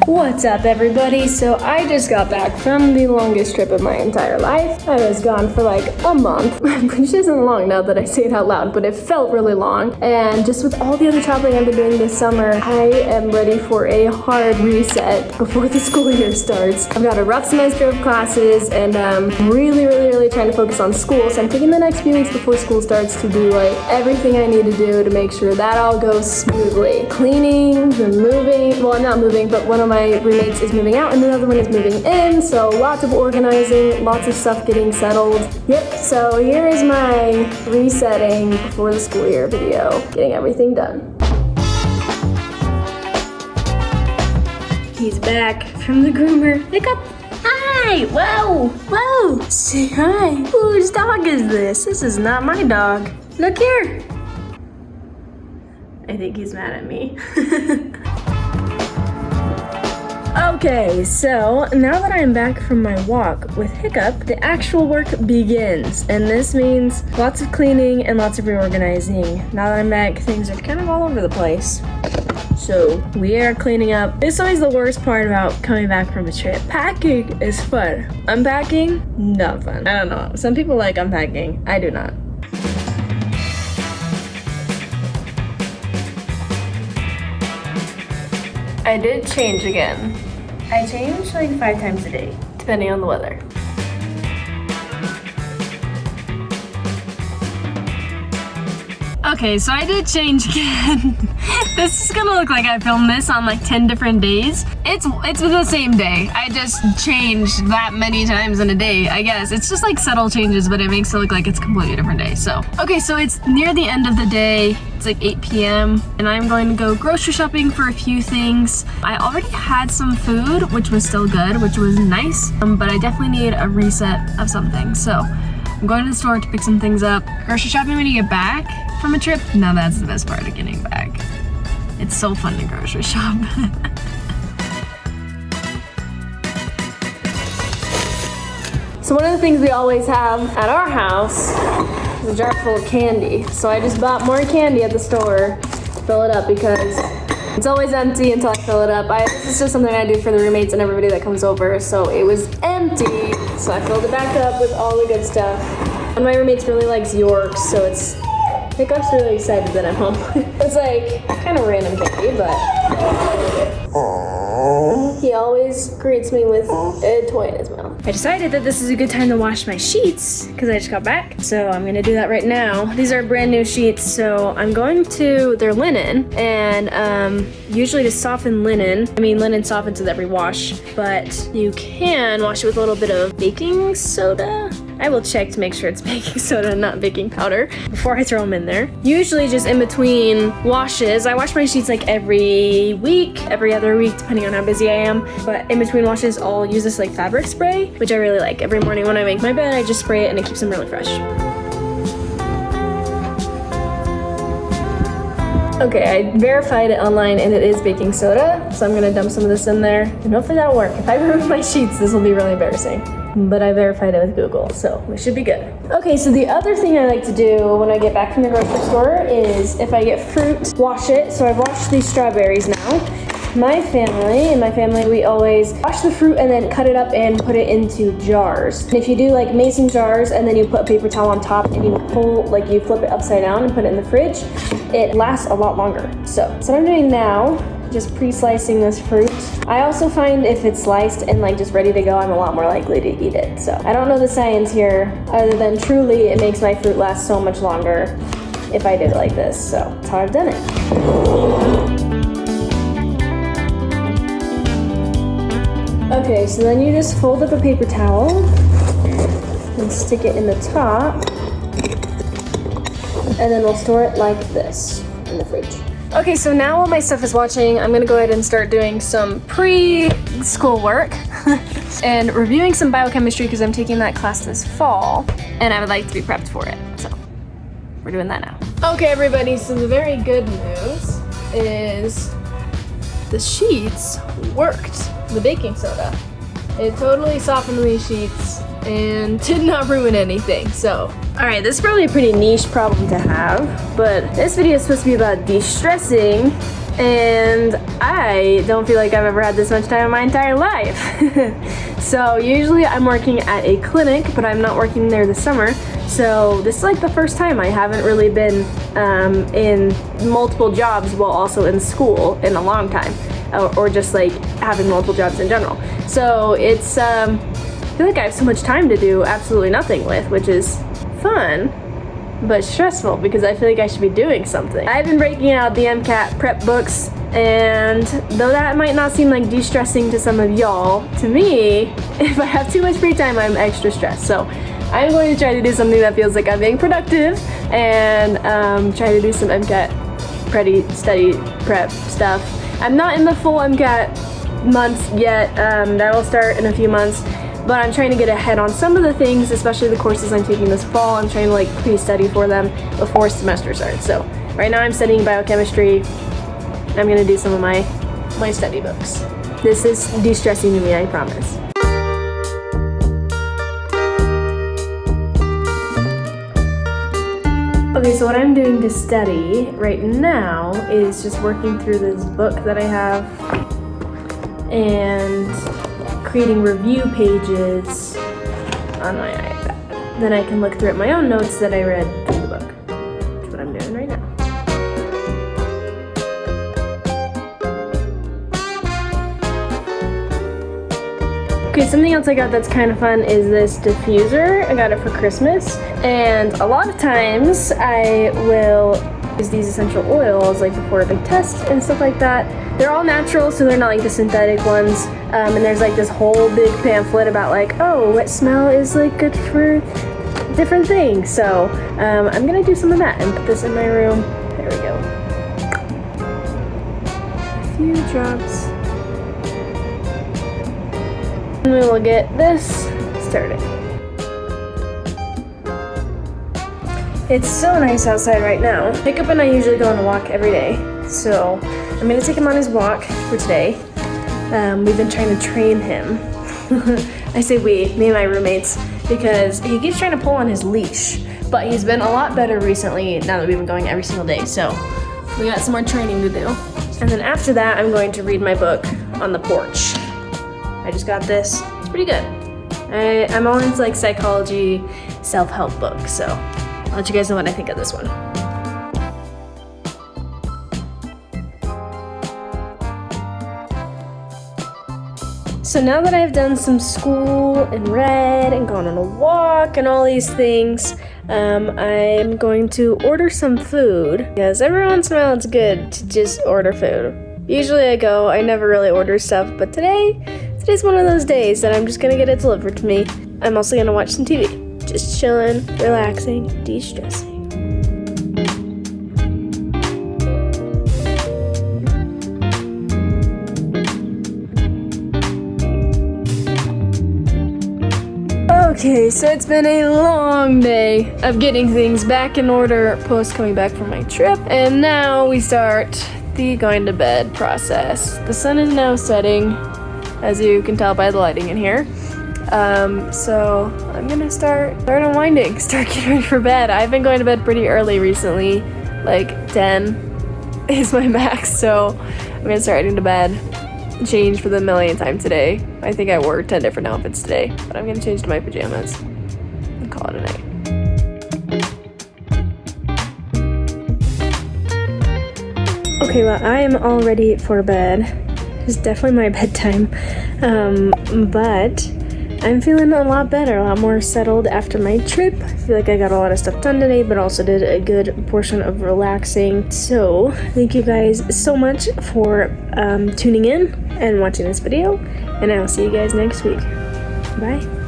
What's up, everybody? So I just got back from the longest trip of my entire life. I was gone for like a month, which isn't long now that I say it out loud, but it felt really long. And just with all the other traveling I've been doing this summer, I am ready for a hard reset before the school year starts. I've got a rough semester of classes, and I'm really trying to focus on school. So I'm taking the next few weeks before school starts to do like everything I need to do to make sure that all goes smoothly. Cleaning, the moving, well, I'm not moving, but one of my roommates is moving out and another one is moving in, so lots of organizing, lots of stuff getting settled. Yep, so here is my resetting before the school year video, getting everything done. He's back from the groomer. Hiccup! Hi! Whoa! Say hi! Whose dog is this? This is not my dog. Look here! I think he's mad at me. Okay, so now that I'm back from my walk with Hiccup, the actual work begins. And this means lots of cleaning and lots of reorganizing. Now that I'm back, things are kind of all over the place. So we are cleaning up. It's always the worst part about coming back from a trip. Packing is fun. Unpacking, not fun. I don't know. Some people like unpacking. I do not. I did change again. I change like 5 times a day, depending on the weather. Okay, so I did change again. This is gonna look like I filmed this on like 10 different days. It's the same day. I just changed that many times in a day, I guess. It's just like subtle changes, but it makes it look like it's a completely different day, so. Okay, so it's near the end of the day. It's like 8 p.m. and I'm going to go grocery shopping for a few things. I already had some food, which was still good, which was nice, but I definitely need a reset of something, so. I'm going to the store to pick some things up. Grocery shopping when you get back from a trip, now that's the best part of getting back. It's so fun to grocery shop. So one of the things we always have at our house is a jar full of candy. So I just bought more candy at the store to fill it up because it's always empty until I fill it up. This is just something I do for the roommates and everybody that comes over. So it was empty, so I filled it back up with all the good stuff. One of my roommates really likes York, so Hiccup's really excited that I'm home. It's like kind of random candy, but he always greets me with a toy in his mouth. I decided that this is a good time to wash my sheets because I just got back, so I'm gonna do that right now. These are brand new sheets, so I'm going to, they're linen, and usually to soften linen, linen softens with every wash, but you can wash it with a little bit of baking soda. I will check to make sure it's baking soda and not baking powder before I throw them in there. Usually just in between washes, I wash my sheets like every week, every other week, depending on how busy I am. But in between washes, I'll use this like fabric spray, which I really like. Every morning when I make my bed, I just spray it and it keeps them really fresh. Okay, I verified it online and it is baking soda, so I'm gonna dump some of this in there and hopefully that'll work. If I remove my sheets, this will be really embarrassing. But I verified it with Google, so we should be good. Okay, so the other thing I like to do when I get back from the grocery store is if I get fruit, wash it. So I've washed these strawberries now. In my family, we always wash the fruit and then cut it up and put it into jars. And if you do like mason jars and then you put a paper towel on top and you you flip it upside down and put it in the fridge, it lasts a lot longer. So what I'm doing now, just pre-slicing this fruit. I also find if it's sliced and like just ready to go, I'm a lot more likely to eat it. So I don't know the science here other than truly it makes my fruit last so much longer if I did it like this. So that's how I've done it. Okay, so then you just fold up a paper towel and stick it in the top, and then we'll store it like this in the fridge. Okay, so now while my stuff is watching, I'm gonna go ahead and start doing some pre-school work and reviewing some biochemistry because I'm taking that class this fall and I would like to be prepped for it. So we're doing that now. Okay, everybody, so the very good news is the sheets worked. The baking soda. It totally softened these sheets and did not ruin anything, so. All right, this is probably a pretty niche problem to have, but this video is supposed to be about de-stressing and I don't feel like I've ever had this much time in my entire life. So usually I'm working at a clinic, but I'm not working there this summer. So this is like the first time I haven't really been in multiple jobs while also in school in a long time, or just like having multiple jobs in general. So it's, I feel like I have so much time to do absolutely nothing with, which is fun, but stressful because I feel like I should be doing something. I've been breaking out the MCAT prep books, and though that might not seem like de-stressing to some of y'all, to me, if I have too much free time, I'm extra stressed. So I'm going to try to do something that feels like I'm being productive and try to do some MCAT study prep stuff. I'm not in the full MCAT months yet. That'll start in a few months. But I'm trying to get ahead on some of the things, especially the courses I'm taking this fall. I'm trying to like pre-study for them before semester starts. So right now I'm studying biochemistry. I'm gonna do some of my study books. This is de-stressing to me, I promise. Okay, so what I'm doing to study right now is just working through this book that I have and creating review pages on my iPad. Then I can look through at my own notes that I read through the book. That's what I'm doing right now. Okay, something else I got that's kind of fun is this diffuser. I got it for Christmas, and a lot of times I will use these essential oils like before a big test and stuff like that. They're all natural, so they're not like the synthetic ones. And there's like this whole big pamphlet about like, oh, what smell is like good for different things. So I'm gonna do some of that and put this in my room. There we go. A few drops. And we will get this started. It's so nice outside right now. Jacob and I usually go on a walk every day, so I'm gonna take him on his walk for today. We've been trying to train him. I say we, me and my roommates, because he keeps trying to pull on his leash, but he's been a lot better recently now that we've been going every single day, so we got some more training to do. And then after that, I'm going to read my book on the porch. I just got this. It's pretty good. I'm all into like psychology, self-help books, so I'll let you guys know what I think of this one. So now that I've done some school and read and gone on a walk and all these things, I'm going to order some food because every once in a while it's good to just order food. Usually I never really order stuff, but today's one of those days that I'm just gonna get it delivered to me. I'm also gonna watch some TV, just chilling, relaxing, de-stressing. Okay, so it's been a long day of getting things back in order post coming back from my trip, and now we start the going to bed process. The sun is now setting, as you can tell by the lighting in here. So I'm gonna start unwinding, start getting ready for bed. I've been going to bed pretty early recently, like 10 is my max, so I'm gonna start heading to bed. Change for the millionth time today. I think I wore 10 different outfits today, but I'm gonna change to my pajamas and call it a night. Okay, well, I am all ready for bed. It's definitely my bedtime, but I'm feeling a lot better, a lot more settled after my trip. I feel like I got a lot of stuff done today, but also did a good portion of relaxing. So thank you guys so much for tuning in and watching this video, and I will see you guys next week. Bye.